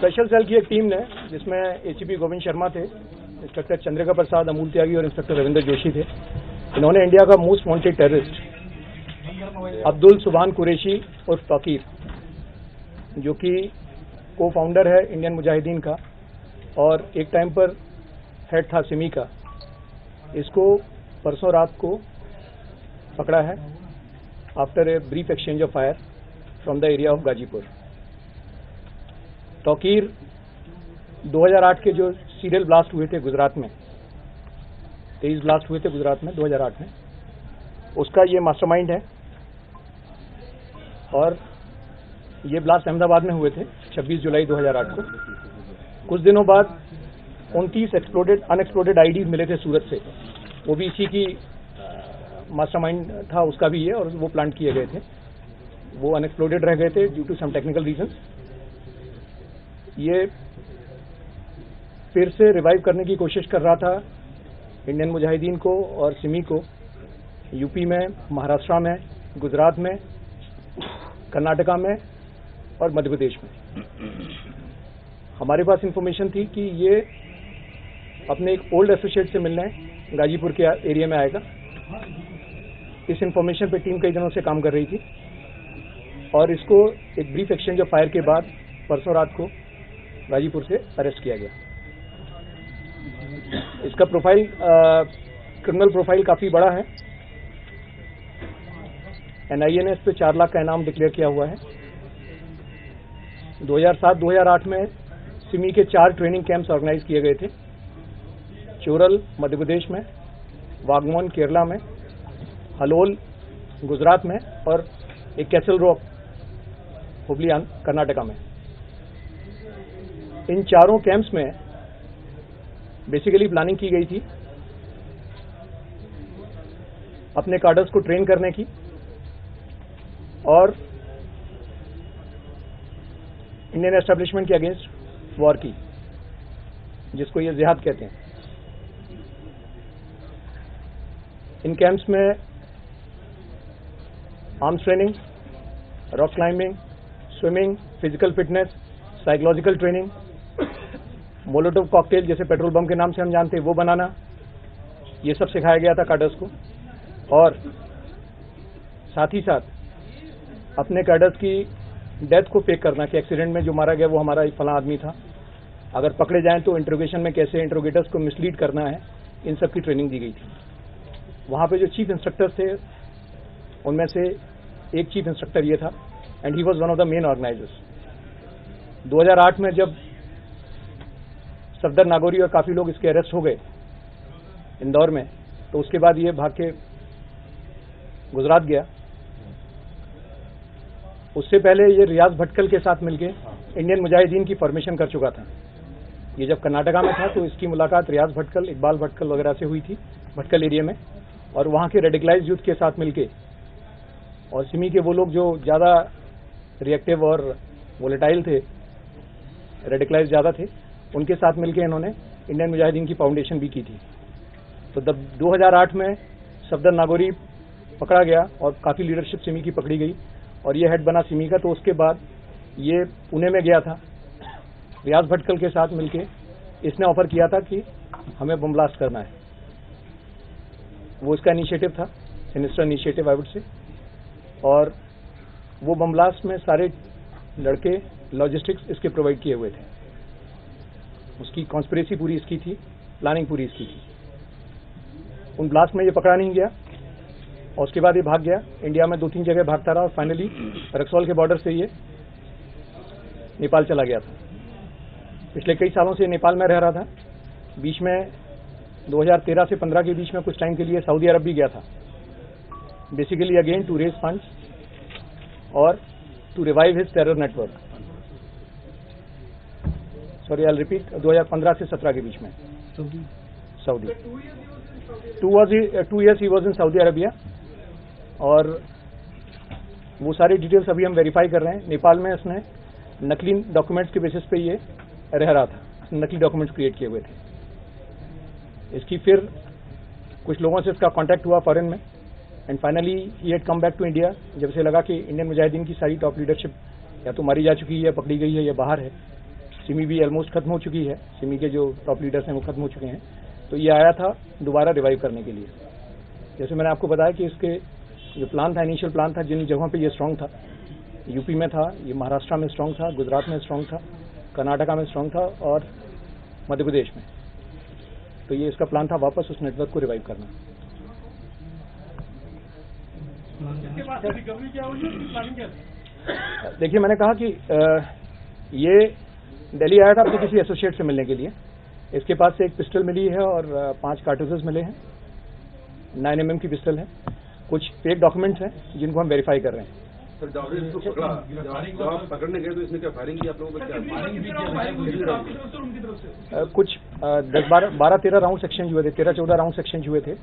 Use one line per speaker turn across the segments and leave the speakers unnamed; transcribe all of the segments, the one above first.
Special cell की एक team ने, जिसमें एसीपी गोविंद शर्मा थे, इंस्पेक्टर चंद्रिका प्रसाद, अमूल त्यागी और इंस्पेक्टर रविंद्र जोशी थे। इन्होंने इंडिया का मोस्ट वांटेड टेररिस्ट अब्दुल सुभान कुरैशी उर्फ तौकीर, जो कि को फाउंडर है इंडियन मुजाहिदीन का और एक टाइम पर हेड था सिमी का, इसको परसों रात को पकड़ा है after a brief exchange of fire from the area of Ghazipur. Tauqeer 2008 के जो सीरियल ब्लास्ट हुए थे गुजरात में, 23 ब्लास्ट हुए थे गुजरात में 2008 में, उसका ये मास्टरमाइंड है। और ये ब्लास्ट अहमदाबाद में हुए थे 26 जुलाई 2008 को। कुछ दिनों बाद 29 अनएक्सप्लोडेड आईडी मिले थे सूरत से, वो भी इसी की मास्टरमाइंड था, उसका भी है, और वो प्लांट किए गए थे। वो अनएक्सप्लोडेड रह गए थे due to some technical reasons. ये फिर से रिवाइव करने की कोशिश कर रहा था इंडियन मुजाहिदीन को और सिमी को, यूपी में, महाराष्ट्र में, गुजरात में, कर्नाटका में और मध्य प्रदेश में। हमारे पास इंफॉर्मेशन थी कि ये अपने एक ओल्ड एसोसिएट से मिलने गाजीपुर के एरिया में आएगा। इस इंफॉर्मेशन पे टीम कई दिनों से काम कर रही थी और इसको एक ब्रीफ एक्सचेंज ऑफ फायर के बाद परसों रात को गाजीपुर से अरेस्ट किया गया। इसका प्रोफाइल, क्रिमिनल प्रोफाइल काफी बड़ा है। एनआईए ने इस पे 4 लाख का इनाम डिक्लेयर किया हुआ है। 2007-2008 में सिमी के 4 ट्रेनिंग कैंप्स ऑर्गेनाइज किए गए थे, चोरल मध्य प्रदेश में, वागमोन केरला में, हलोल गुजरात में और एक कैसल रॉक हुबली कर्नाटका में। इन चारों कैंप्स में बेसिकली प्लानिंग की गई थी अपने कार्डर्स को ट्रेन करने की और इंडियन एस्टेब्लिशमेंट के अगेंस्ट वॉर की, जिसको ये जिहाद कहते हैं। इन कैंप्स में arms training, rock climbing, swimming, physical fitness, psychological training, Molotov cocktail जैसे पेट्रोल बम के नाम से हम जानते हैं वो बनाना, ये सब सिखाया गया था कैडर्स को। और साथ ही साथ अपने कैडर्स की डेथ को फेक करना कि एक्सीडेंट में जो मारा गया वो हमारा फला आदमी था, अगर पकड़े जाएं तो इंट्रोगेशन में कैसे इंट्रोगेटर्स को मिसलीड करना है, इन सब की ट्रेनिंग दी गई थी। वहां पे जो चीफ इंस्ट्रक्टर्स थे उनमें से एक चीफ इंस्ट्रक्टर ये था and he was one of the main organisers. 2008 में जब सफदर नागौरी और काफी लोग इसके अरेस्ट हो गए इंदौर में, तो उसके बाद ये भाग के गुजरात गया। उससे पहले ये रियाज भटकल के साथ मिलके इंडियन मुजाहिदीन की फॉर्मेशन कर चुका था। ये जब कर्नाटका में था तो इसकी मुलाकात रियाज भटकल, इकबाल भटकल वगैरह से हुई थी भटकल एरिया में, और वहां के रेडिकलाइज यूथ के साथ मिलके और सिमी के वो लोग जो ज्यादा रिएक्टिव और वोलेटाइल थे, रेडिकलाइज ज्यादा थे, उनके साथ मिलके इन्होंने इंडियन मुजाहिदीन की फाउंडेशन भी की थी। तो 2008 में सफदर नागौरी पकड़ा गया और काफी लीडरशिप सिमी की पकड़ी गई और ये हेड बना सिमी का। तो उसके बाद ये पुणे में गया था रियाज भटकल के साथ मिलके। इसने ऑफर किया था कि हमें बम ब्लास्ट करना है, वो इसका इनिशिएटिव था, sinister initiative I would say. और वो बम ब्लास्ट में सारे लड़के लॉजिस्टिक्स इसके प्रोवाइड किए हुए थे, उसकी कॉन्स्पिरेसी पूरी इसकी थी, प्लानिंग पूरी इसकी थी। उन ब्लास्ट में ये पकड़ा नहीं गया और उसके बाद ये भाग गया, इंडिया में 2-3 जगह भागता रहा और फाइनली रक्सौल के बॉर्डर से ये नेपाल चला गया था। पिछले कई सालों से नेपाल में रह रहा था। बीच में 2013 से 15 के बीच में कुछ टाइम के लिए सऊदी अरब भी गया था, basically again to raise funds और to revive his terror network. Sorry, I will repeat, 2015 से 17 के बीच में Saudi 2 years he was in Saudi Arabia. और वो सारी डिटेल्स अभी हम वेरीफाई कर रहे हैं। नेपाल में इसने नकली डॉक्यूमेंट्स के बेसिस पे ये रह रहा था, नकली डॉक्यूमेंट्स क्रिएट किए हुए थे। इसकी फिर कुछ लोगों से इसका कांटेक्ट हुआ फॉरेन में and finally he had come back to India. जब से लगा कि इंडियन मुजाहिदीन की सारी टॉप लीडरशिप या तो मारी जा चुकी है, पकड़ी गई है या बाहर है, सिमी भी ऑलमोस्ट खत्म हो चुकी है, सिमी के जो टॉप लीडर्स हैं वो खत्म हो चुके हैं, तो ये आया था दोबारा रिवाइव करने के लिए। जैसे मैंने आपको बताया कि इसके जो प्लान था, इनिशियल प्लान था, जिन जगहों पे ये स्ट्रांग था, यूपी में था, ये महाराष्ट्र में स्ट्रांग था, गुजरात में स्ट्रांग था, कर्नाटका में स्ट्रांग था और मध्य प्रदेश में, तो ये इसका प्लान था वापस उस नेटवर्क को रिवाइव करना।
इसके बाद रिकवरी क्या होगी, प्लानिंग क्या है?
देखिए, मैंने कहा कि ये दिल्ली आया था अपने किसी एसोसिएट से मिलने के लिए। इसके पास से एक पिस्टल मिली है और 5 कार्टूजेस मिले हैं, 9 mm की पिस्टल है, कुछ फेक डॉक्यूमेंट्स हैं जिनको हम वेरीफाई कर रहे हैं।
सर, जब इसको पकड़ा, जब आप पकड़ने गए तो इसने क्या फायरिंग की आप लोगों को? क्या
कुछ 12-13 राउंड एक्सचेंज हुए थे, 13-14 राउंड एक्सचेंज हुए थे।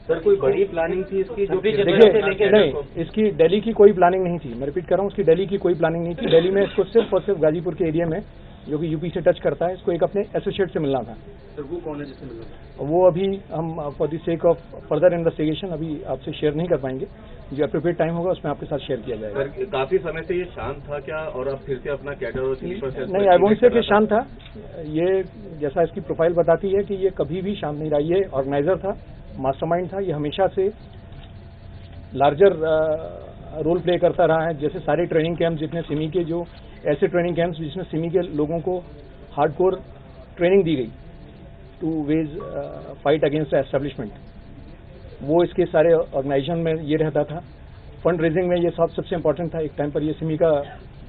सर, कोई बड़ी प्लानिंग थी इसकी? जो
देखिए, नहीं, इसकी दिल्ली की कोई प्लानिंग नहीं थी। मैं रिपीट कर रहा हूँ, इसकी दिल्ली की कोई प्लानिंग नहीं थी। दिल्ली में इसको सिर्फ और सिर्फ गाजीपुर के एरिया में, जो कि यूपी से टच करता है, इसको एक अपने एसोसिएट से मिलना था।
सर, वो कौन है जिससे मिलना?
वो अभी हम for the sake of further investigation अभी आपसे शेयर नहीं कर पाएंगे। जो एप्रोप्रिएट टाइम होगा उसमें आपके साथ शेयर किया जाएगा।
सर, काफी समय से ये शांत था क्या, और अब फिर से अपना कैडर और स्लीपर सेल?
नहीं, आई वोंट से कि शांत था। ये जैसा इसकी प्रोफाइल बताती है कि ये कभी भी शांत नहीं रहा। ये ऑर्गेनाइजर था, मास्टरमाइंड था। ये हमेशा से लार्जर रोल प्ले करता रहा है। जैसे सारे ट्रेनिंग कैंप जितने सिमी के, जो ऐसे ट्रेनिंग कैंप्स जिसमें सिमी के लोगों को हार्डकोर ट्रेनिंग दी गई to wage fight against the establishment, वो इसके सारे ऑर्गेनाइजेशन में ये रहता था। फंड रेजिंग में ये सबसे इम्पोर्टेंट था। एक टाइम पर ये सिमी का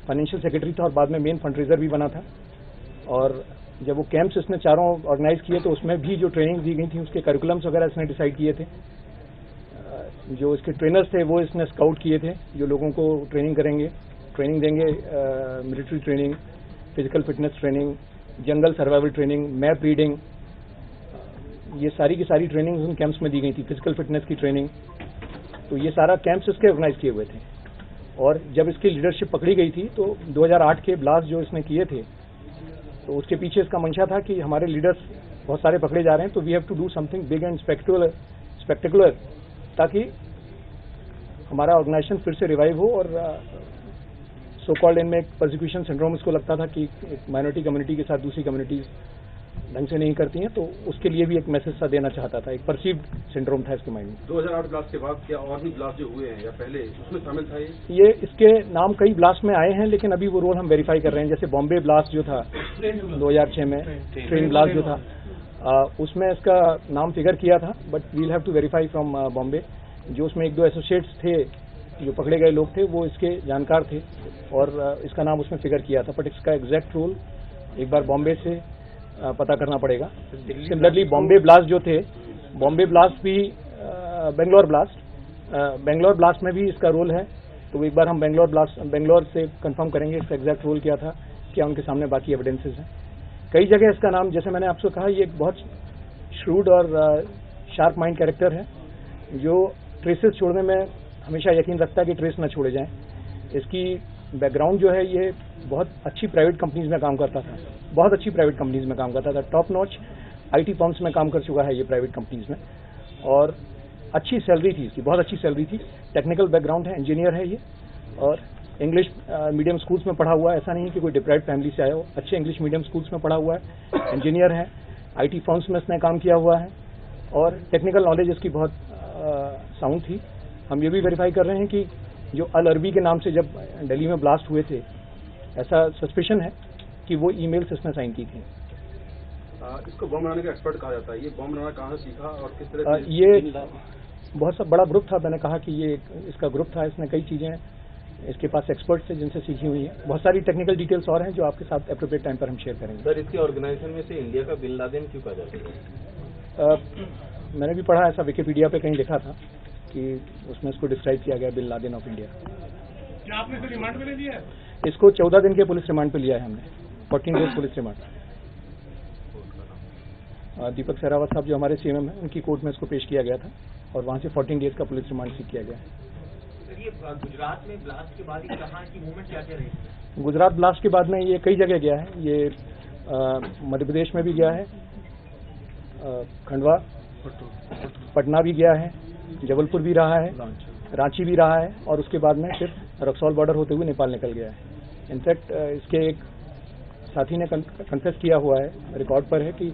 फाइनेंशियल सेक्रेटरी था और बाद में मेन फंड रेजर भी बना था। और जब वो कैंप्स इसने चारों ऑर्गेनाइज किए तो उसमें भी जो ट्रेनिंग दी गई थी उसके करिकुलम्स वगैरह इसने डिसाइड किए थे। जो इसके ट्रेनर्स थे वो इसने स्काउट किए थे, जो लोगों को ट्रेनिंग करेंगे, ट्रेनिंग देंगे, military training, physical fitness training, jungle survival training, map reading, ये सारी की सारी ट्रेनिंग उन कैंप्स में दी गई थी। फिजिकल फिटनेस की ट्रेनिंग, तो ये सारा कैंप्स इसके ऑर्गेनाइज किए हुए थे। और जब इसकी लीडरशिप पकड़ी गई थी तो 2008 के ब्लास्ट जो इसने किए थे, तो उसके पीछे इसका मंशा था कि हमारे लीडर्स बहुत सारे पकड़े जा रहे हैं, तो we have to do something big and spectacular, ताकि हमारा ऑर्गेनाइजेशन फिर से रिवाइव हो। और सो कॉल्ड इनमें एक परसिक्यूशन सिंड्रोम इसको लगता था कि एक माइनॉरिटी कम्युनिटी के साथ दूसरी कम्युनिटीज ढंग से नहीं करती हैं, तो उसके लिए भी एक मैसेज सा देना चाहता था। एक परसीव्ड सिंड्रोम था इसके माइंड में।
2008 ब्लास्ट के बाद क्या और भी ब्लास्ट जो हुए हैं या पहले उसमें शामिल था
ये? इसके नाम कई ब्लास्ट में आए हैं, लेकिन अभी वो रोल हम वेरीफाई कर रहे हैं। जैसे बॉम्बे ब्लास्ट जो था 2006 में, ट्रेन ब्लास्ट जो था, उसमें इसका नाम फिगर किया था, but we'll have to verify from Bombay. जो उसमें 1-2 एसोसिएट्स थे, जो पकड़े गए लोग थे, वो इसके जानकार थे और इसका नाम उसमें फिगर किया था। बट इसका एग्जैक्ट रोल एक बार बॉम्बे से पता करना पड़ेगा। सिमिलरली बॉम्बे ब्लास्ट जो थे, बॉम्बे ब्लास्ट भी बेंगलोर ब्लास्ट में भी इसका रोल है। तो एक बार हम बेंगलोर से कंफर्म करेंगे इसका एग्जैक्ट रोल क्या था, क्या उनके सामने बाकी एविडेंसेस हैं। कई जगह इसका नाम, जैसे मैंने आपसे कहा, ये एक बहुत श्रूड और शार्प माइंड कैरेक्टर है, जो ट्रेसेस छोड़ने में हमेशा यकीन रखता है कि ट्रेस न छोड़े जाएं। इसकी बैकग्राउंड जो है, ये बहुत अच्छी प्राइवेट कंपनीज में काम करता था, बहुत अच्छी प्राइवेट कंपनीज में काम करता था। टॉप नॉच आईटी फर्म्स में काम कर चुका है ये प्राइवेट कंपनीज में, और अच्छी सैलरी थी इसकी, बहुत अच्छी सैलरी थी। टेक्निकल बैकग्राउंड है, इंजीनियर है ये, और इंग्लिश मीडियम स्कूल्स में पढ़ा हुआ है। ऐसा नहीं है कि कोई डिप्राइव्ड फैमिली से आया हो, अच्छे इंग्लिश मीडियम स्कूल्स में पढ़ा हुआ है, इंजीनियर है, आईटी फर्म्स में इसने काम किया हुआ है, और टेक्निकल नॉलेज इसकी बहुत साउंड थी। हम ये भी वेरीफाई कर रहे हैं कि जो अल अरबी के नाम से जब दिल्ली में ब्लास्ट हुए थे, ऐसा सस्पिशन है कि वो ईमेल्स इसने साइन की थी।
इसको बम बनाने का एक्सपर्ट कहा जाता है। ये बम बनाना कहाँ से सीखा और किस तरह से?
ये बहुत सा बड़ा ग्रुप था। मैंने कहा कि ये इसका ग्रुप था, इसने कई चीजें इसके पास एक्सपर्ट्स हैं जिनसे सीखी हुई है। बहुत सारी टेक्निकल डिटेल्स और हैं जो आपके साथ एप्रोप्रिएट टाइम पर हम शेयर करेंगे।
सर, इसके ऑर्गेनाइजेशन में से इंडिया का बिन लादेन क्यों कहा जाता है?
मैंने भी पढ़ा, ऐसा विकिपीडिया पे कहीं लिखा था कि उसमें इसको डिस्क्राइब किया गया बिन लादेन ऑफ इंडिया।
क्या आपने इसे रिमांड पे ले लिया है?
इसको 14 दिन के पुलिस रिमांड पे लिया है हमने, 14 डेज पुलिस रिमांड। दीपक सहरावत साहब जो हमारे सीएम हैं, उनकी कोर्ट में इसको पेश किया गया था और वहां से 14 डेज का पुलिस रिमांड सीख किया गया।
ये गुजरात में ब्लास्ट के बाद कहाँ की मूवमेंट क्या क्या रही?
गुजरात ब्लास्ट के बाद में ये कई जगह गया है। ये मध्य प्रदेश में भी गया है, खंडवा, पटना भी गया है, जबलपुर भी रहा है, रांची भी रहा है, और उसके बाद में फिर रक्सौल बॉर्डर होते हुए नेपाल निकल गया है। इनफैक्ट इसके एक साथी ने कन्फेस किया हुआ है, रिकॉर्ड पर है, कि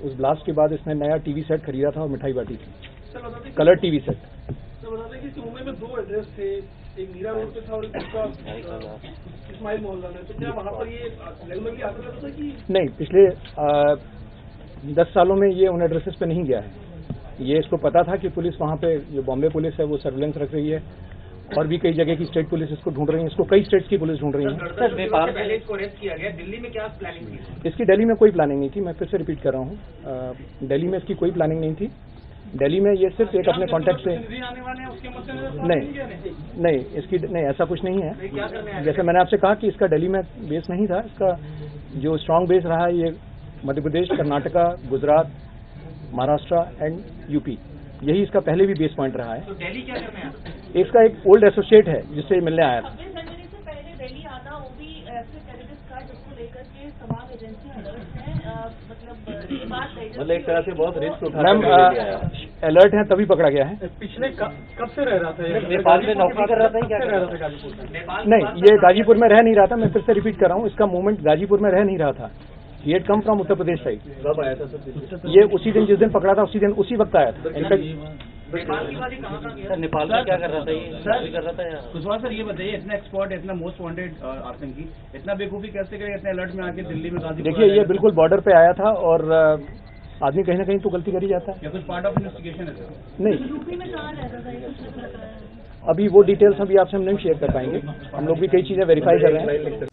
उस ब्लास्ट के बाद इसने नया टीवी सेट खरीदा था और मिठाई बांटी थी, कलर टीवी सेट।
तो बता दें कि मुंबई में 2 एड्रेस थे, एक मीरा रोड पे था और एक दूसरा इस्माइल मोहल्ला में। तो क्या वहाँ पर ये रेगुलरली आता रहता था कि
नहीं? पिछले 10 सालों में ये उन एड्रेसेस पे नहीं गया है। ये इसको पता था कि पुलिस वहाँ पे, जो बॉम्बे पुलिस है, वो सर्विलेंस रख रही है, और भी कई जगह की स्टेट पुलिस इसको ढूंढ रही है, इसको कई स्टेट्स की पुलिस ढूंढ रही है।
सर नेपाल पहले इसको अरेस्ट किया गया, दिल्ली में क्या प्लानिंग थी?
इसकी दिल्ली में कोई प्लानिंग नहीं थी, मैं फिर से रिपीट कर रहा हूँ, दिल्ली में इसकी कोई प्लानिंग नहीं थी। दिल्ली में ये सिर्फ एक अपने कॉन्टेक्ट से नहीं, इसकी नहीं, ऐसा कुछ नहीं है। जैसे मैंने आपसे कहा कि इसका दिल्ली में बेस नहीं था, इसका जो स्ट्रांग बेस रहा है ये मध्य प्रदेश, कर्नाटका, गुजरात, महाराष्ट्र एंड यूपी, यही इसका पहले भी बेस पॉइंट रहा है।
तो दिल्ली क्या करना है?
इसका एक ओल्ड एसोसिएट है जिससे मिलने आया था।
26 जनवरी से पहले दिल्ली आना, वो भी ऐसे टेररिस्ट का, जिसको लेकर के तमाम एजेंसी अलर्ट हैं। मतलब ये बात है,
मतलब एक तरह से बहुत रिस्क उठा
मैम अलर्ट है तभी पकड़ा गया है।
पिछले कब से रह रहा था?
नेपाल में नौकरी कर रहा था, क्या कर रहा था?
गाजीपुर में?
नेपाल
नहीं, ये गाजीपुर में रह नहीं रहा था, मैं फिर से रिपीट कर रहा हूँ, इसका मूवमेंट गाजीपुर में रह नहीं रहा था। ये come from Uttar Pradesh side.
कब आया था सर?
ये उसी दिन, जिस दिन पकड़ा था उसी दिन, उसी वक्त आया था। इनफैक्ट
नेपाल की बात कहाँ गया?
सर नेपाल में क्या कर रहा था? ये नौकरी कर रहा था या?
कुशवाहा सर ये बताइए, इतना एक्सपर्ट, इतना मोस्ट वांटेड आतंकी, इतना बेवकूफी कैसे करेगा इतने अलर्ट में आके दिल्ली में गाजीपुर?
देखिए, ये बिल्कुल बॉर्डर पे आया था, और आदमी कहीं ना कहीं तो गलती कर ही जाता है।
या कुछ पार्ट ऑफ इन्वेस्टिगेशन है सर?
नहीं,
यूपी में कहाँ रहता था, ये कुछ नहीं पता है।
अभी वो डिटेल्स अभी आपसे हम नहीं शेयर कर पाएंगे, हम लोग भी कई चीजें वेरीफाई कर रहे हैं।